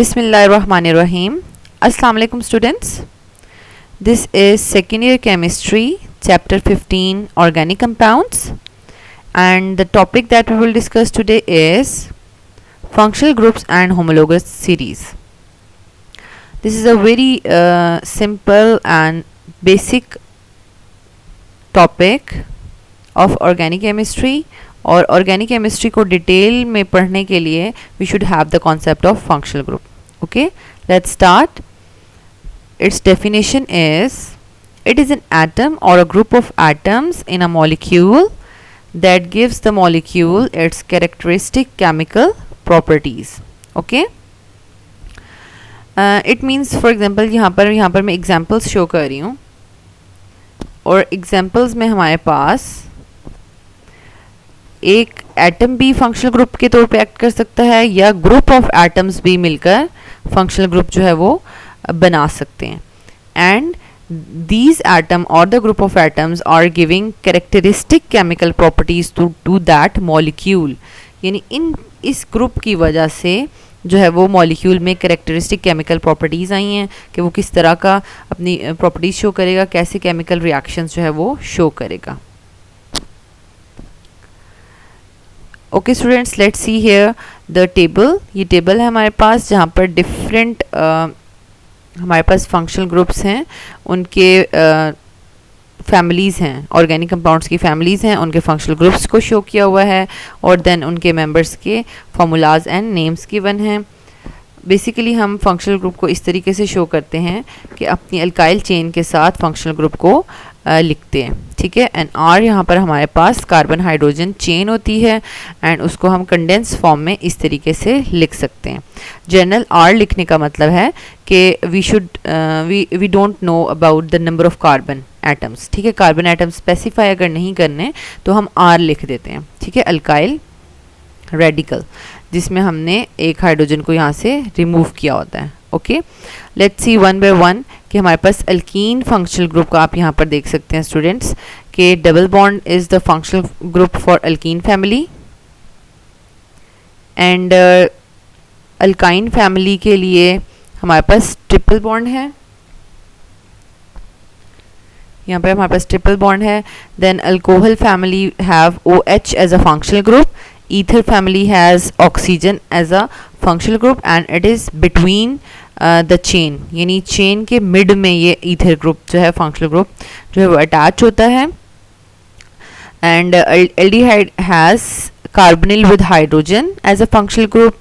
Bismillahirrahmanirrahim. Assalamu alaikum students. This is second year chemistry chapter 15 organic compounds, and the topic that we will discuss today is functional groups and homologous series. This is a very simple and basic topic of organic chemistry. और organic chemistry को detail में पढ़ने के लिए we should have the concept of functional group. Okay, let's start. Its definition is it is an atom और a group of atoms in a molecule that gives the molecule its characteristic chemical properties. Okay, it means for example यहाँ पर मैं examples show कर रही हूँ, और examples में हमारे पास एक एटम भी फंक्शनल ग्रुप के तौर पे एक्ट कर सकता है, या ग्रुप ऑफ एटम्स भी मिलकर फंक्शनल ग्रुप जो है वो बना सकते हैं. एंड दीज एटम और the group of atoms are giving characteristic chemical properties to that molecule. यानी इस ग्रुप की वजह से जो है वो मॉलिक्यूल में कैरेक्टरिस्टिक केमिकल प्रॉपर्टीज़ आई हैं कि वो किस तरह का अपनी प्रॉपर्टीज शो करेगा, कैसे केमिकल रिएक्शंस जो है वो शो करेगा. Okay students, let's see here the table. ये टेबल है हमारे पास जहाँ पर डिफरेंट हमारे पास फंक्शनल ग्रुप्स हैं, उनके फैमिलीज़ हैं, ऑर्गेनिक कंपाउंड्स की फैमिलीज़ हैं, उनके फंक्शनल ग्रुप्स को शो किया हुआ है, और देन उनके मेंबर्स के फार्मूलाज एंड नेम्स गिवन हैं. बेसिकली हम फंक्शनल ग्रुप को इस तरीके से शो करते हैं कि अपनी अल्काइल चेन के साथ फंक्शनल ग्रुप को लिखते हैं. ठीक है, एंड आर यहाँ पर हमारे पास कार्बन हाइड्रोजन चेन होती है, एंड उसको हम कंडेंस फॉर्म में इस तरीके से लिख सकते हैं. जनरल आर लिखने का मतलब है कि we don't know about the number of carbon atoms. ठीक है, कार्बन एटम्स स्पेसिफाई अगर नहीं करने तो हम आर लिख देते हैं. ठीक है, अल्काइल रेडिकल जिसमें हमने एक हाइड्रोजन को यहाँ से रिमूव किया होता है. Okay, let's see one by one कि हमारे पास अल्कीन फंक्शनल ग्रुप का आप यहाँ पर देख सकते हैं स्टूडेंट्स कि double bond is the functional group for alkyne family, and alkyne family के लिए हमारे पास ट्रिपल बॉन्ड है. यहाँ पर हमारे पास ट्रिपल बॉन्ड है. Then alcohol family have OH as a functional group. Ether family has oxygen as a functional group and it is between the chain, यानी चेन के मिड में ये ईथर ग्रुप जो है फंक्शनल ग्रुप जो है वो अटैच होता है. And aldehyde has carbonyl with hydrogen as a functional group.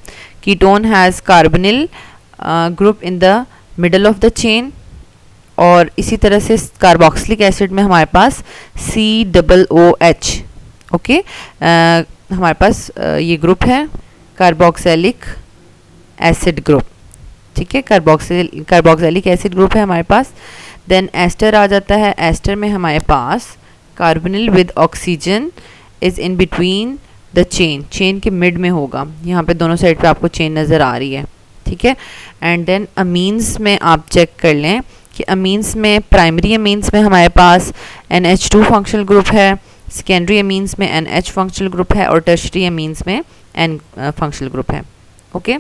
Ketone has carbonyl group in the middle of the chain, और इसी तरह से कार्बोक्सिलिक एसिड में हमारे पास COOH. ओके, हमारे पास ये ग्रुप है कार्बोक्सिलिक एसिड ग्रुप. ठीक है, कार्बोक्सिलिक एसिड ग्रुप है हमारे पास. देन एस्टर आ जाता है. एस्टर में हमारे पास carbonyl with oxygen is in between the chain के मिड में होगा. यहाँ पे दोनों साइड पे आपको चेन नज़र आ रही है. ठीक है, एंड देन अमीन्स में आप चेक कर लें कि अमीन्स में प्राइमरी अमीन्स में हमारे पास NH2 फंक्शनल ग्रुप है, सेकेंडरी अमीन्स में NH फंक्शनल ग्रुप है, और टर्शरी अमीन्स में N फंक्शनल ग्रुप है. ओके,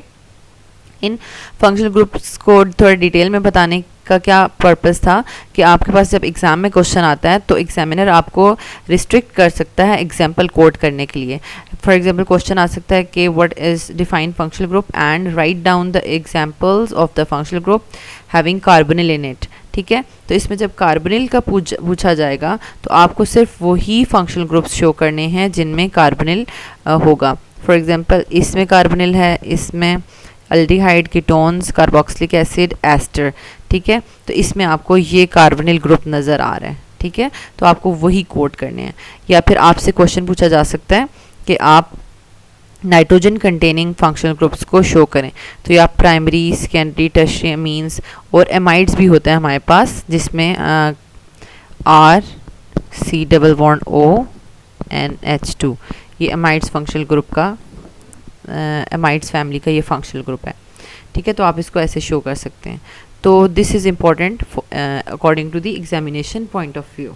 इन फंक्शनल ग्रुप्स को थोड़ा डिटेल में बताने का क्या पर्पस था कि आपके पास जब एग्ज़ाम में क्वेश्चन आता है तो एग्जामिनर आपको रिस्ट्रिक्ट कर सकता है एग्जाम्पल कोट करने के लिए. फॉर एग्जाम्पल क्वेश्चन आ सकता है कि what is defined functional group and write down the examples of the functional group having carbonyl in it. ठीक है, तो इसमें जब कार्बोनिल का पूछा जाएगा तो आपको सिर्फ वही फंक्शनल ग्रुप्स शो करने हैं जिनमें कार्बोनिल होगा. फॉर एग्जांपल इसमें कार्बोनिल है, इसमें aldehyde, ketones, carboxylic acid, ester. ठीक है, तो इसमें आपको ये कार्बोनिल ग्रुप नज़र आ रहा है. ठीक है, तो आपको वही कोड करने हैं. या फिर आपसे क्वेश्चन पूछा जा सकता है कि आप नाइट्रोजन कंटेनिंग फंक्शनल ग्रुप्स को शो करें, तो ये आप प्राइमरी, सेकेंडरी, टर्शरी अमीन्स और एमाइड्स भी होते हैं हमारे पास, जिसमें RC+O NH2 ये एमाइड्स फंक्शनल ग्रुप का एमाइड्स फैमिली का ये फंक्शनल ग्रुप है. ठीक है, तो आप इसको ऐसे शो कर सकते हैं. तो this is important according to the examination point of view.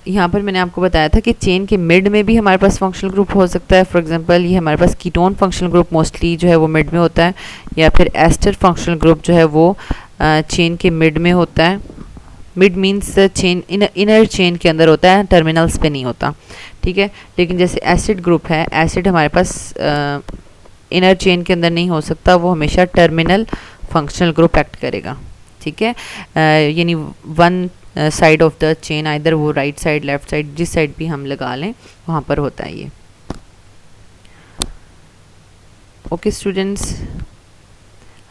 यहाँ पर मैंने आपको बताया था कि चेन के मिड में भी हमारे पास फंक्शनल ग्रुप हो सकता है. फॉर एग्जांपल ये हमारे पास कीटोन फंक्शनल ग्रुप मोस्टली जो है वो मिड में होता है, या फिर एस्टर फंक्शनल ग्रुप जो है वो चेन के मिड में होता है. Mid means chain inner chain के अंदर होता है, टर्मिनल्स पे नहीं होता. ठीक है, लेकिन जैसे एसिड ग्रुप है, एसिड हमारे पास इनर चेन के अंदर नहीं हो सकता, वो हमेशा टर्मिनल फंक्शनल ग्रुप एक्ट करेगा. ठीक है, यानी one side of the chain, either वो राइट साइड, लेफ्ट साइड, जिस साइड भी हम लगा लें वहाँ पर होता है ये. ओके स्टूडेंट्स,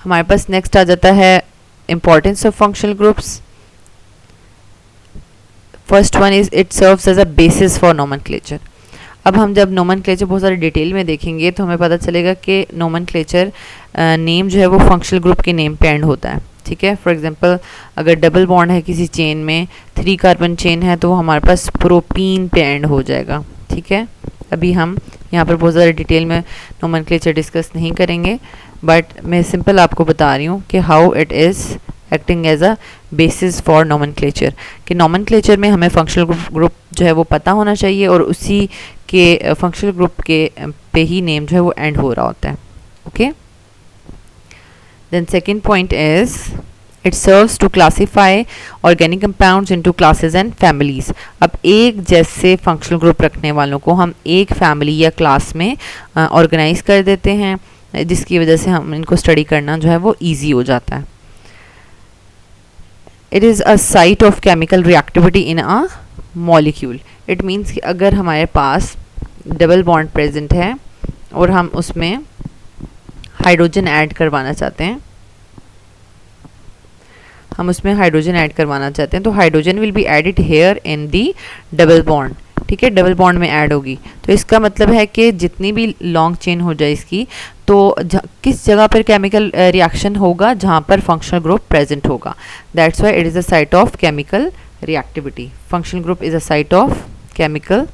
हमारे पास नेक्स्ट आ जाता है importance of functional groups. First one is it serves as a basis for nomenclature. अब हम जब नोमेनक्लेचर बहुत सारे डिटेल में देखेंगे तो हमें पता चलेगा कि नोमेनक्लेचर नेम जो है वो फंक्शनल ग्रुप के नेम पे एंड होता है. ठीक है, फॉर एग्जांपल अगर डबल बॉन्ड है किसी चेन में, 3 कार्बन चेन है, तो वो हमारे पास प्रोपीन पे एंड हो जाएगा. ठीक है, अभी हम यहाँ पर बहुत ज़्यादा डिटेल में नोमेनक्लेचर डिस्कस नहीं करेंगे, बट मैं सिंपल आपको बता रही हूँ कि how it is acting as a basis for nomenclature. कि नोमेनक्लेचर में हमें फंक्शनल ग्रुप जो है वो पता होना चाहिए, और उसी के फंक्शनल ग्रुप के पे ही नेम जो है वो एंड हो रहा होता है. Okay, then second point is it serves to classify organic compounds into classes and families. अब एक जैसे फंक्शनल ग्रुप रखने वालों को हम एक फैमिली या क्लास में ऑर्गेनाइज कर देते हैं, जिसकी वजह से हम इनको स्टडी करना जो है वो ईजी हो जाता है. It is a site of chemical reactivity in a molecule. It means कि अगर हमारे पास डबल बॉन्ड प्रेजेंट है और हम उसमें हाइड्रोजन ऐड करवाना चाहते हैं, तो hydrogen will be added here in the double bond. ठीक है, डबल बॉन्ड में ऐड होगी. तो इसका मतलब है कि जितनी भी लॉन्ग चेन हो जाए इसकी, तो किस जगह पर केमिकल रिएक्शन होगा, जहाँ पर फंक्शनल ग्रुप प्रेजेंट होगा. That's why it is a site of chemical reactivity. Functional group is a site of chemical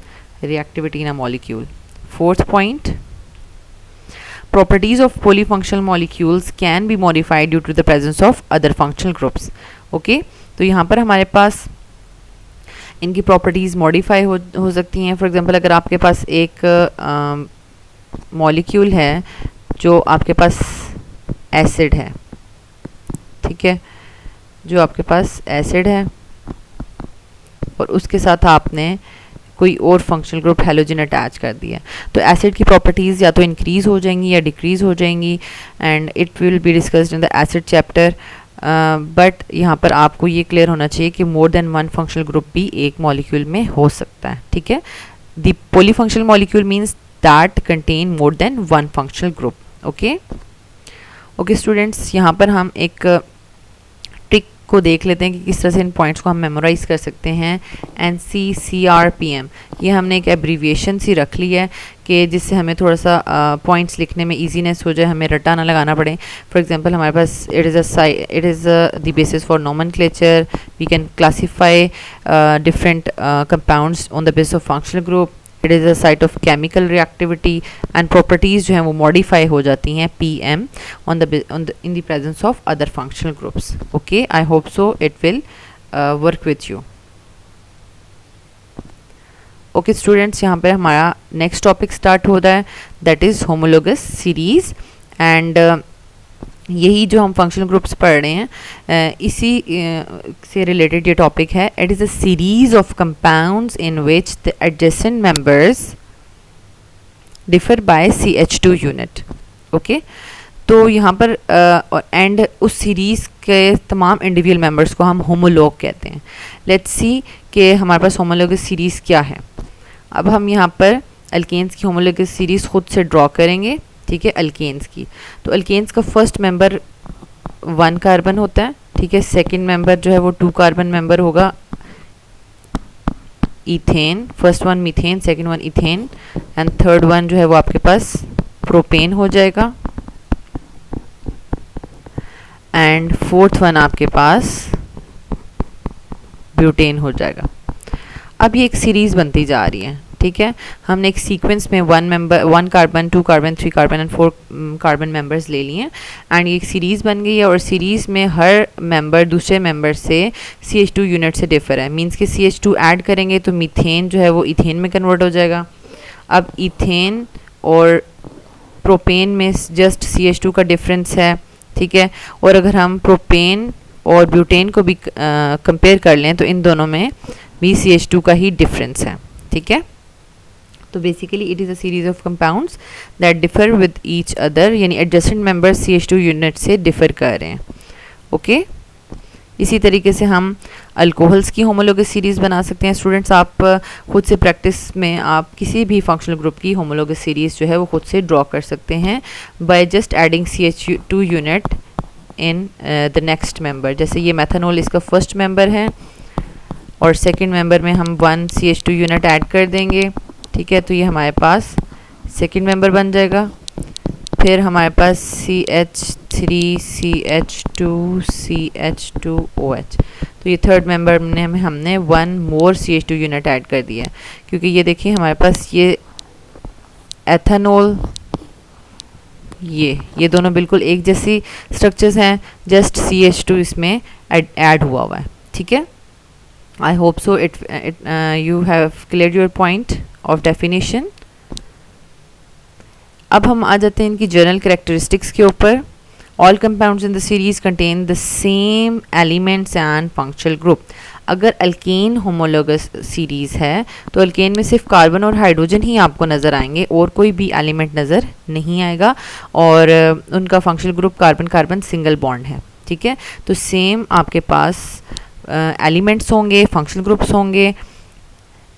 reactivity in a molecule. Fourth point, properties of polyfunctional molecules can be modified due to the presence of other functional groups. okay, तो यहाँ पर हमारे पास इनकी properties modify हो सकती हैं. For example अगर आपके पास एक मॉलिक्यूल है जो आपके पास एसिड है, ठीक है, जो आपके पास एसिड है, और उसके साथ आपने कोई और फंक्शनल ग्रुप हैलोजन अटैच कर दिया, तो एसिड की प्रॉपर्टीज़ या तो इंक्रीज़ हो जाएंगी या डिक्रीज़ हो जाएंगी, and it will be discussed in the acid chapter. But यहाँ पर आपको ये क्लियर होना चाहिए कि more than one functional group भी एक मॉलिक्यूल में हो सकता है. ठीक है, the polyfunctional molecule means that contain more than one functional group. Okay students, यहाँ पर हम एक ट्रिक को देख लेते हैं कि किस तरह से इन पॉइंट्स को हम मेमोराइज कर सकते हैं. NCCRPM, ये हमने एक एब्रीविएशन सी रख ली है कि जिससे हमें थोड़ा सा पॉइंट्स लिखने में ईजीनेस हो जाए, हमें रट्टा ना लगाना पड़े. फॉर एग्जांपल हमारे पास it is the basis for nomenclature. We can classify different compounds on the basis of functional group. It is a site of chemical reactivity, and properties जो हैं वो मॉडिफाई हो जाती हैं PM in the presence of other functional groups. Okay, I hope so it will work with you. Okay students, यहाँ पे हमारा next topic start होता है, that is homologous series. And यही जो हम फंक्शनल ग्रुप्स पढ़ रहे हैं, इसी से रिलेटेड ये टॉपिक है. It is a series of compounds in which the adjacent members differ by CH2 unit. Okay, तो यहाँ पर एंड उस सीरीज़ के तमाम इंडिविजुअल मेंबर्स को हम होमोलॉग कहते हैं. लेट्स सी कि हमारे पास होमोलॉगस सीरीज़ क्या है. अब हम यहाँ पर अल्केन्स की होमोलॉगस सीरीज़ खुद से ड्रॉ करेंगे. ठीक है, अल्केन्स की, तो अल्केन्स का फर्स्ट मेंबर 1 कार्बन होता है. ठीक है, सेकंड मेंबर जो है वो 2 कार्बन मेंबर होगा, ethane. First one methane, second one ethane, and third one जो है वो आपके पास प्रोपेन हो जाएगा, एंड फोर्थ वन आपके पास ब्यूटेन हो जाएगा. अब ये एक सीरीज़ बनती जा रही है. ठीक है। हमने एक सीक्वेंस में 1 carbon, 2 carbon, 3 carbon and 4 carbon members ले लिए एंड ये एक सीरीज़ बन गई है और सीरीज़ में हर मेंबर दूसरे मेंबर से CH2 यूनिट से डिफर है। मींस कि CH2 ऐड करेंगे तो मीथेन जो है वो इथेन में कन्वर्ट हो जाएगा। अब इथेन और प्रोपेन में जस्ट CH2 का डिफरेंस है, ठीक है। और अगर हम प्रोपेन और ब्यूटेन को भी कंपेयर कर लें तो इन दोनों में भी CH2 का ही डिफरेंस है, ठीक है। तो basically it is a series of compounds that differ with each other, यानी एडजेसेंट मेंबर्स CH2 यूनिट से डिफर कर रहे हैं, ओके। इसी तरीके से हम अल्कोहल्स की होमोलोगस सीरीज़ बना सकते हैं। स्टूडेंट्स आप खुद से प्रैक्टिस में आप किसी भी फंक्शनल ग्रुप की होमोलोगस सीरीज़ जो है वो खुद से ड्रॉ कर सकते हैं by just adding CH2 unit in the next member. जैसे ये मेथनॉल इसका फर्स्ट मेंबर है और सेकंड मेंबर में हम 1 CH2 यूनिट ऐड कर देंगे, ठीक है। तो ये हमारे पास सेकंड मेंबर बन जाएगा। फिर हमारे पास CH3 CH2 CH2OH, तो ये थर्ड मेंबर में हमने 1 मोर CH2 यूनिट ऐड कर दिया है, क्योंकि ये देखिए हमारे पास ये एथेनॉल ये दोनों बिल्कुल एक जैसी स्ट्रक्चर्स हैं, जस्ट CH2 इसमें ऐड हुआ है, ठीक है। I hope so you have cleared your point of definition. अब हम आ जाते हैं इनकी जनरल कैरेक्टरिस्टिक्स के ऊपर। All compounds in the series contain the same elements and functional group. अगर अल्केन होमोलोगस सीरीज़ है तो अल्केन में सिर्फ कार्बन और हाइड्रोजन ही आपको नज़र आएंगे और कोई भी एलिमेंट नज़र नहीं आएगा और उनका functional group carbon carbon single bond है, ठीक है। तो सेम आपके पास एलिमेंट्स होंगे, फंक्शनल ग्रुप्स होंगे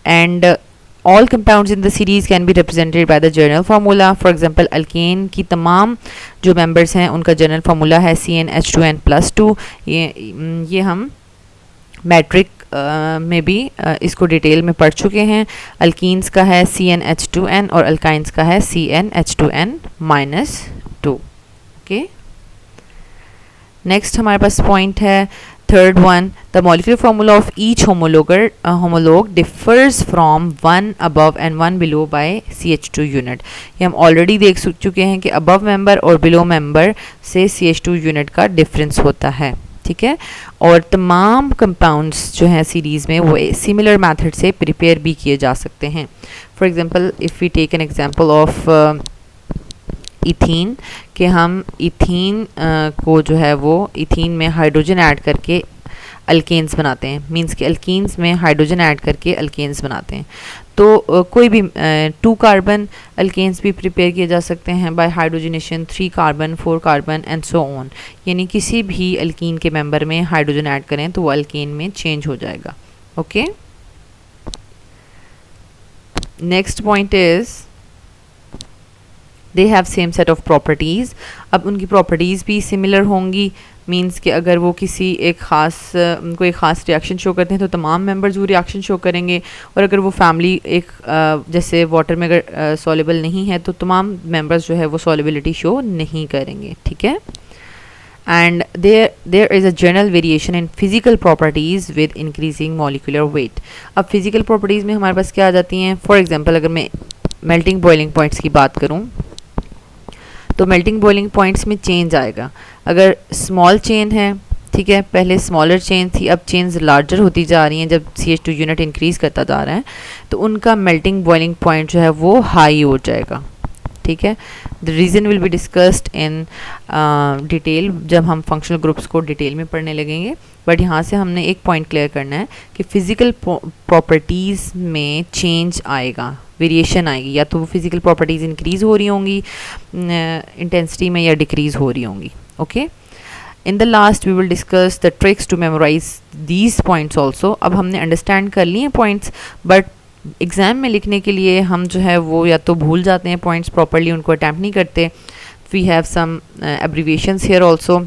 and all compounds in the series can be represented by the general formula. For example, alkane की तमाम जो members हैं उनका general formula है CnH2n+2। ये हम मैट्रिक में भी इसको डिटेल में पढ़ चुके हैं। अल्कीन्स का है CnH2n और अल्काइंस का है CnH2n-2, ओके। नेक्स्ट हमारे पास पॉइंट है third one, the molecular formula of each homologue differs from 1 above and 1 below by CH2 unit. ये हम ऑलरेडी देख चुके हैं कि अबव मेंबर और बिलो मेंबर से CH2 यूनिट का डिफरेंस होता है, ठीक है। और तमाम कंपाउंड्स जो हैं सीरीज़ में वो सिमिलर मेथड से प्रिपेयर भी किए जा सकते हैं। For example if we take an example of ethene, कि हम इथीन को जो है वो इथीन में हाइड्रोजन ऐड करके अल्केन्स बनाते हैं। मींस कि अल्कीन्स में हाइड्रोजन ऐड करके अल्केन्स बनाते हैं। तो कोई भी 2 कार्बन अल्केन्स भी प्रिपेयर किए जा सकते हैं by hydrogenation, 3 carbon, 4 carbon and so on. यानी किसी भी अल्कीन के मेंबर में हाइड्रोजन ऐड करें तो वो अल्केन में चेंज हो जाएगा, okay. Next point is they have same set of properties. अब उनकी प्रॉपर्टीज़ भी सिमिलर होंगी। मींस कि अगर वो किसी एक ख़ास कोई ख़ास रिएक्शन शो करते हैं तो तमाम मेंबर्स वो रिएक्शन शो करेंगे, और अगर वो फैमिली एक जैसे वाटर में अगर सॉल्युबल नहीं है तो तमाम मेंबर्स जो है वो सॉल्युबिलिटी शो नहीं करेंगे, ठीक है। And there is a general variation in physical properties with increasing molecular weight. अब फिजिकल प्रॉपर्टीज़ में हमारे पास क्या आ जाती हैं? फॉर एग्जांपल अगर मैं मेल्टिंग बॉइलिंग पॉइंट्स की बात करूँ तो मेल्टिंग बॉइलिंग पॉइंट्स में चेंज आएगा। अगर स्मॉल चेन है, ठीक है, पहले स्मॉलर चेन थी, अब चेन्स लार्जर होती जा रही हैं जब CH2 यूनिट इंक्रीज़ करता जा रहा है, तो उनका मेल्टिंग बॉइलिंग पॉइंट जो है वो हाई हो जाएगा, ठीक है। The reason will be discussed in detail जब हम फंक्शनल ग्रुप्स को डिटेल में पढ़ने लगेंगे। बट यहाँ से हमने एक पॉइंट क्लियर करना है कि फिज़िकल प्रॉपर्टीज़ में चेंज आएगा, वेरिएशन आएगी, या तो वो फिज़िकल प्रॉपर्टीज़ इंक्रीज़ हो रही होंगी इंटेंसिटी में या डिक्रीज़ हो रही होंगी, okay. In the last we will discuss the tricks to memorize these points also. अब हमने अंडरस्टैंड कर लिए पॉइंट्स, बट एग्ज़ाम में लिखने के लिए हम जो है वो या तो भूल जाते हैं पॉइंट्स प्रॉपरली, उनको अटैम्प्ट नहीं करते। We have some abbreviations here also.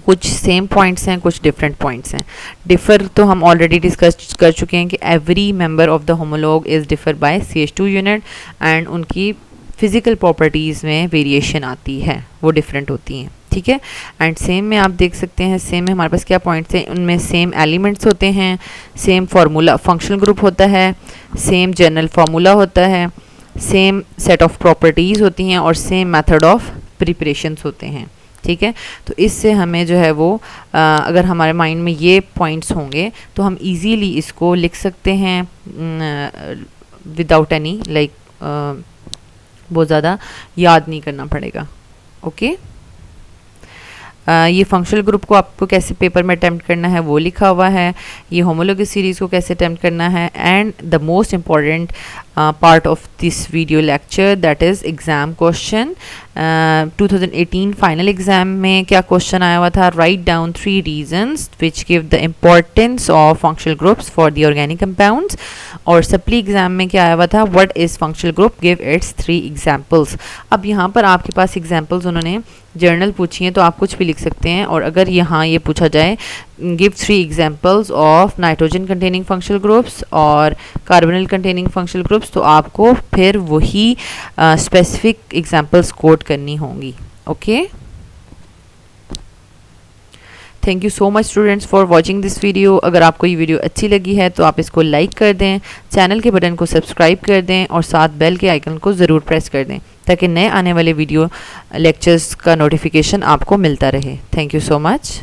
कुछ सेम पॉइंट्स हैं, कुछ डिफरेंट पॉइंट्स हैं। डिफ़र तो हम ऑलरेडी डिस्कस कर चुके हैं कि every member of the homologue is differ by CH2 unit and उनकी फ़िज़िकल प्रॉपर्टीज़ में वेरिएशन आती है, वो डिफरेंट होती हैं, ठीक है। एंड सेम में आप देख सकते हैं, सेम में हमारे पास क्या पॉइंट्स हैं, उनमें सेम एलिमेंट्स होते हैं, सेम फार्मूला फंक्शनल ग्रुप होता है, सेम जनरल फार्मूला होता है, सेम सेट ऑफ प्रॉपर्टीज़ होती हैं और सेम मेथड ऑफ प्रिपरेशंस होते हैं, ठीक है। तो इससे हमें जो है वो अगर हमारे माइंड में ये पॉइंट्स होंगे तो हम इजीली इसको लिख सकते हैं विदाउट एनी लाइक बहुत ज़्यादा याद नहीं करना पड़ेगा। ओके, ये फंक्शनल ग्रुप को आपको कैसे पेपर में अटैम्प्ट करना है वो लिखा हुआ है, ये होमोलॉगस सीरीज़ को कैसे अटैम्प्ट करना है, and the most important part of this video lecture that is exam question. 2018 final exam में क्या क्वेश्चन आया हुआ था, write down 3 reasons which give the importance of functional groups for the organic compounds. और supply exam में क्या आया हुआ था, what is functional group, give its 3 examples. अब यहाँ पर आपके पास एग्जाम्पल्स उन्होंने जर्नल पूछी हैं तो आप कुछ भी लिख सकते हैं, और अगर यहाँ ये पूछा जाए give 3 examples of nitrogen containing functional groups और कार्बोनिल कंटेनिंग फंक्शनल ग्रुप्स, तो आपको फिर वही स्पेसिफिक एग्जाम्पल्स कोट करनी होंगी। Okay, thank you so much students for watching this video. अगर आपको ये वीडियो अच्छी लगी है तो आप इसको लाइक कर दें, चैनल के बटन को सब्सक्राइब कर दें और साथ बेल के आइकन को ज़रूर प्रेस कर दें ताकि नए आने वाले वीडियो लेक्चर्स का नोटिफिकेशन आपको मिलता रहे। Thank you so much.